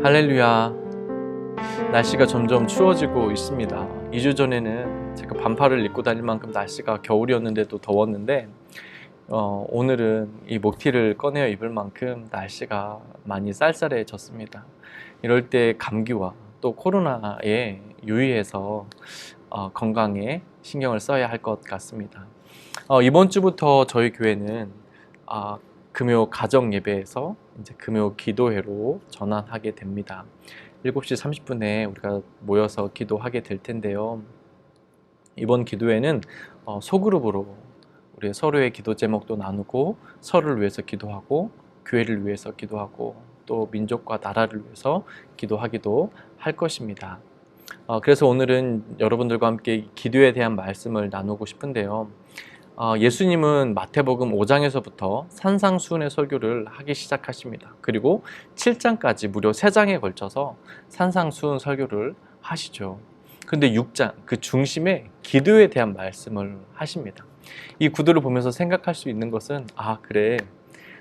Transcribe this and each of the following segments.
할렐루야. 날씨가 점점 추워지고 있습니다. 2주 전에는 제가 반팔을 입고 다닐 만큼 날씨가 겨울이었는데도 더웠는데 오늘은 이 목티를 꺼내어 입을 만큼 날씨가 많이 쌀쌀해졌습니다. 이럴 때 감기와 또 코로나에 유의해서 건강에 신경을 써야 할 것 같습니다. 이번 주부터 저희 교회는 금요 가정 예배에서 이제 금요 기도회로 전환하게 됩니다. 7시 30분에 우리가 모여서 기도하게 될 텐데요. 이번 기도회는 소그룹으로 우리 서로의 기도 제목도 나누고 서로를 위해서 기도하고 교회를 위해서 기도하고 또 민족과 나라를 위해서 기도하기도 할 것입니다. 그래서 오늘은 여러분들과 함께 기도에 대한 말씀을 나누고 싶은데요. 예수님은 마태복음 5장에서부터 산상수훈의 설교를 하기 시작하십니다. 그리고 7장까지 무려 3장에 걸쳐서 산상수훈 설교를 하시죠. 근데 6장 그 중심에 기도에 대한 말씀을 하십니다. 이 구도를 보면서 생각할 수 있는 것은 그래,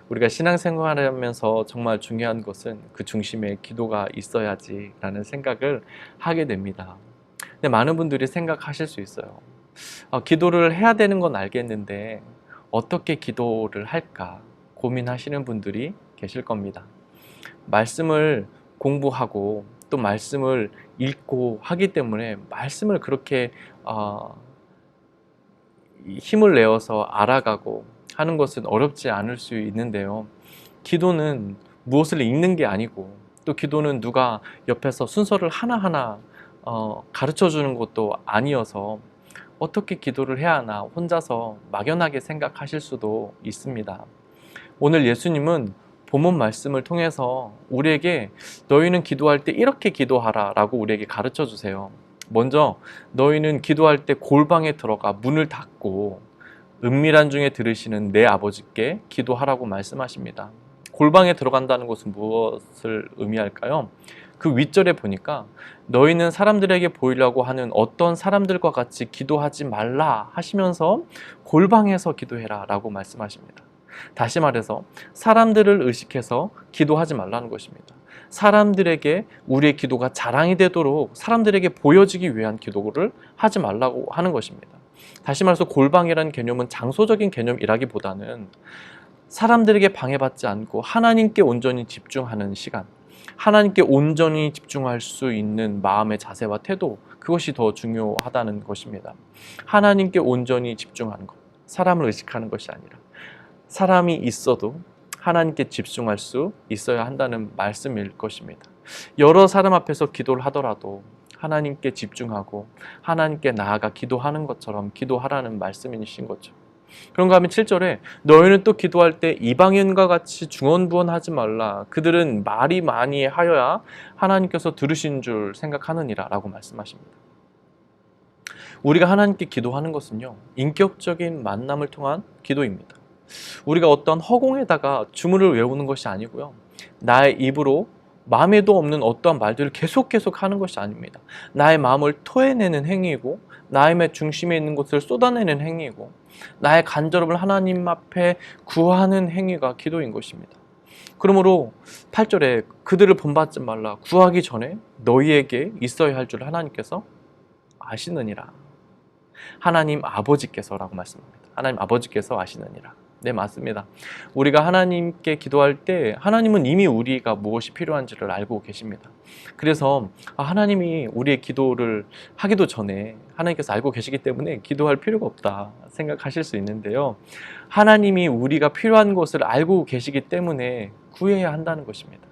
우리가 신앙생활을 하면서 정말 중요한 것은 그 중심에 기도가 있어야지 라는 생각을 하게 됩니다. 근데 많은 분들이 생각하실 수 있어요. 기도를 해야 되는 건 알겠는데 어떻게 기도를 할까 고민하시는 분들이 계실 겁니다. 말씀을 공부하고 또 말씀을 읽고 하기 때문에 말씀을 그렇게 힘을 내어서 알아가고 하는 것은 어렵지 않을 수 있는데요. 기도는 무엇을 읽는 게 아니고 또 기도는 누가 옆에서 순서를 하나하나 가르쳐 주는 것도 아니어서 어떻게 기도를 해야 하나 혼자서 막연하게 생각하실 수도 있습니다. 오늘 예수님은 본문 말씀을 통해서 우리에게 너희는 기도할 때 이렇게 기도하라 라고 우리에게 가르쳐 주세요. 먼저 너희는 기도할 때 골방에 들어가 문을 닫고 은밀한 중에 들으시는 내 아버지께 기도하라고 말씀하십니다. 골방에 들어간다는 것은 무엇을 의미할까요? 그 윗절에 보니까 너희는 사람들에게 보이려고 하는 어떤 사람들과 같이 기도하지 말라 하시면서 골방에서 기도해라 라고 말씀하십니다. 다시 말해서 사람들을 의식해서 기도하지 말라는 것입니다. 사람들에게 우리의 기도가 자랑이 되도록 사람들에게 보여지기 위한 기도를 하지 말라고 하는 것입니다. 다시 말해서 골방이라는 개념은 장소적인 개념이라기보다는 사람들에게 방해받지 않고 하나님께 온전히 집중하는 시간, 하나님께 온전히 집중할 수 있는 마음의 자세와 태도, 그것이 더 중요하다는 것입니다. 하나님께 온전히 집중하는 것, 사람을 의식하는 것이 아니라 사람이 있어도 하나님께 집중할 수 있어야 한다는 말씀일 것입니다. 여러 사람 앞에서 기도를 하더라도 하나님께 집중하고 하나님께 나아가 기도하는 것처럼 기도하라는 말씀이신 거죠. 그런가 하면 7절에 너희는 또 기도할 때 이방인과 같이 중언부언하지 말라. 그들은 말이 많이 하여야 하나님께서 들으신 줄 생각하느니라 라고 말씀하십니다. 우리가 하나님께 기도하는 것은요, 인격적인 만남을 통한 기도입니다. 우리가 어떤 허공에다가 주문을 외우는 것이 아니고요, 나의 입으로 마음에도 없는 어떠한 말들을 계속 하는 것이 아닙니다. 나의 마음을 토해내는 행위이고 나의 중심에 있는 것을 쏟아내는 행위이고 나의 간절함을 하나님 앞에 구하는 행위가 기도인 것입니다. 그러므로 8절에 그들을 본받지 말라. 구하기 전에 너희에게 있어야 할 줄 하나님께서 아시느니라. 하나님 아버지께서라고 말씀합니다. 하나님 아버지께서 아시느니라. 네, 맞습니다. 우리가 하나님께 기도할 때 하나님은 이미 우리가 무엇이 필요한지를 알고 계십니다. 그래서 하나님이 우리의 기도를 하기도 전에 하나님께서 알고 계시기 때문에 기도할 필요가 없다 생각하실 수 있는데요. 하나님이 우리가 필요한 것을 알고 계시기 때문에 구해야 한다는 것입니다.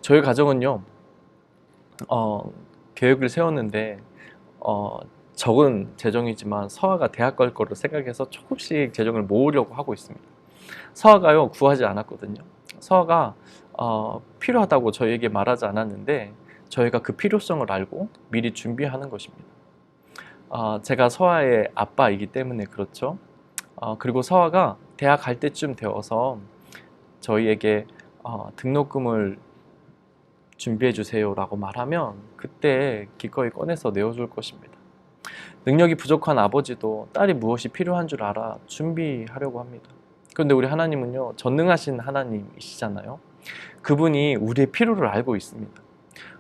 저희 가정은요, 계획을 세웠는데 적은 재정이지만 서아가 대학 갈 거를 생각해서 조금씩 재정을 모으려고 하고 있습니다. 서아가요, 구하지 않았거든요. 서아가 필요하다고 저희에게 말하지 않았는데 저희가 그 필요성을 알고 미리 준비하는 것입니다. 제가 서아의 아빠이기 때문에 그렇죠. 그리고 서아가 대학 갈 때쯤 되어서 저희에게 등록금을 준비해 주세요 라고 말하면 그때 기꺼이 꺼내서 내어줄 것입니다. 능력이 부족한 아버지도 딸이 무엇이 필요한 줄 알아 준비하려고 합니다. 그런데 우리 하나님은요, 전능하신 하나님이시잖아요. 그분이 우리의 필요를 알고 있습니다.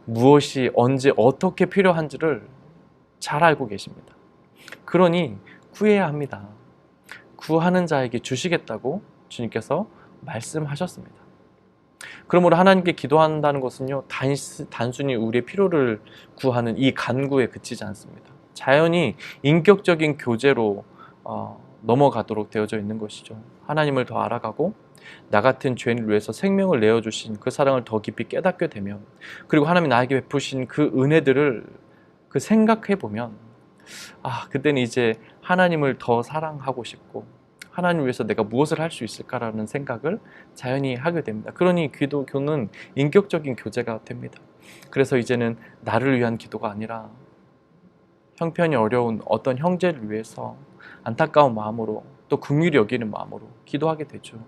무엇이 언제 어떻게 필요한지를 잘 알고 계십니다. 그러니 구해야 합니다. 구하는 자에게 주시겠다고 주님께서 말씀하셨습니다. 그러므로 하나님께 기도한다는 것은요, 단순히 우리의 필요를 구하는 이 간구에 그치지 않습니다. 자연히 인격적인 교제로 넘어가도록 되어져 있는 것이죠. 하나님을 더 알아가고 나 같은 죄인을 위해서 생명을 내어주신 그 사랑을 더 깊이 깨닫게 되면, 그리고 하나님이 나에게 베푸신 그 은혜들을 생각해 보면, 그때는 이제 하나님을 더 사랑하고 싶고 하나님을 위해서 내가 무엇을 할 수 있을까라는 생각을 자연히 하게 됩니다. 그러니 기도교는 인격적인 교제가 됩니다. 그래서 이제는 나를 위한 기도가 아니라 형편이 어려운 어떤 형제를 위해서 안타까운 마음으로, 또 긍휼히 여기는 마음으로 기도하게 되죠.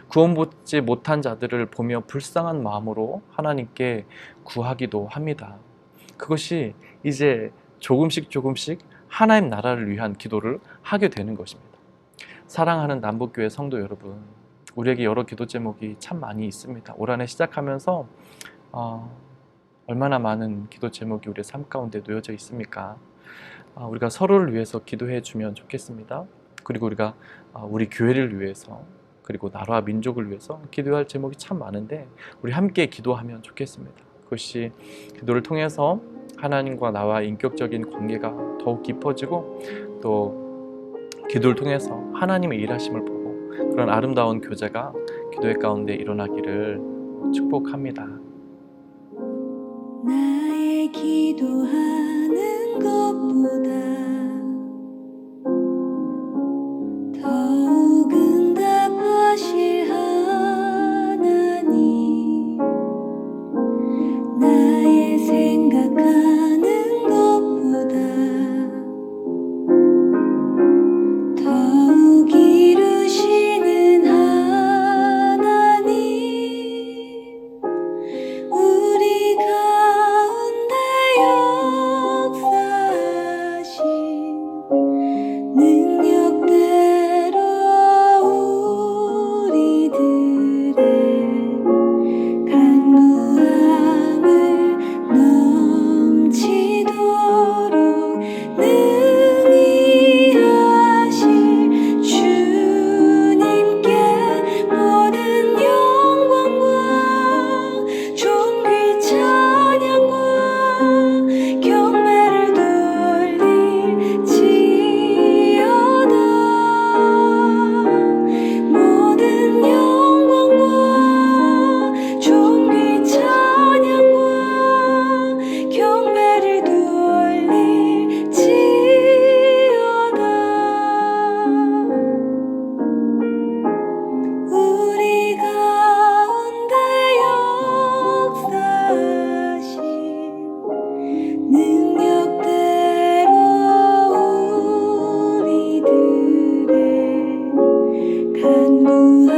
구원받지 못한 자들을 보며 불쌍한 마음으로 하나님께 구하기도 합니다. 그것이 이제 조금씩 하나님 나라를 위한 기도를 하게 되는 것입니다. 사랑하는 남북교회 성도 여러분, 우리에게 여러 기도 제목이 참 많이 있습니다. 올 한해 시작하면서 얼마나 많은 기도 제목이 우리의 삶 가운데 놓여져 있습니까? 우리가 서로를 위해서 기도해 주면 좋겠습니다. 그리고 우리가 우리 교회를 위해서, 그리고 나라와 민족을 위해서 기도할 제목이 참 많은데 우리 함께 기도하면 좋겠습니다. 그것이 기도를 통해서 하나님과 나와 인격적인 관계가 더욱 깊어지고, 또 기도를 통해서 하나님의 일하심을 보고 그런 아름다운 교제가 기도의 가운데 일어나기를 축복합니다. 나의 기도하는 것보다 더욱 응답하실 하나님, 나의 생각하는 것보다 더욱 이루시는 하나님, 우리 가운데 역사하신 능력대로 우리들의 간구함을 넘치도록 능히 하실 주님께 모든 영광과 존귀 찬양과 경배를 돌릴지어다. 모든 영광과 존귀 찬양과 경배를 돌릴지어다. 우리 가운데 역사하신 능력대로 우리들의 간구함을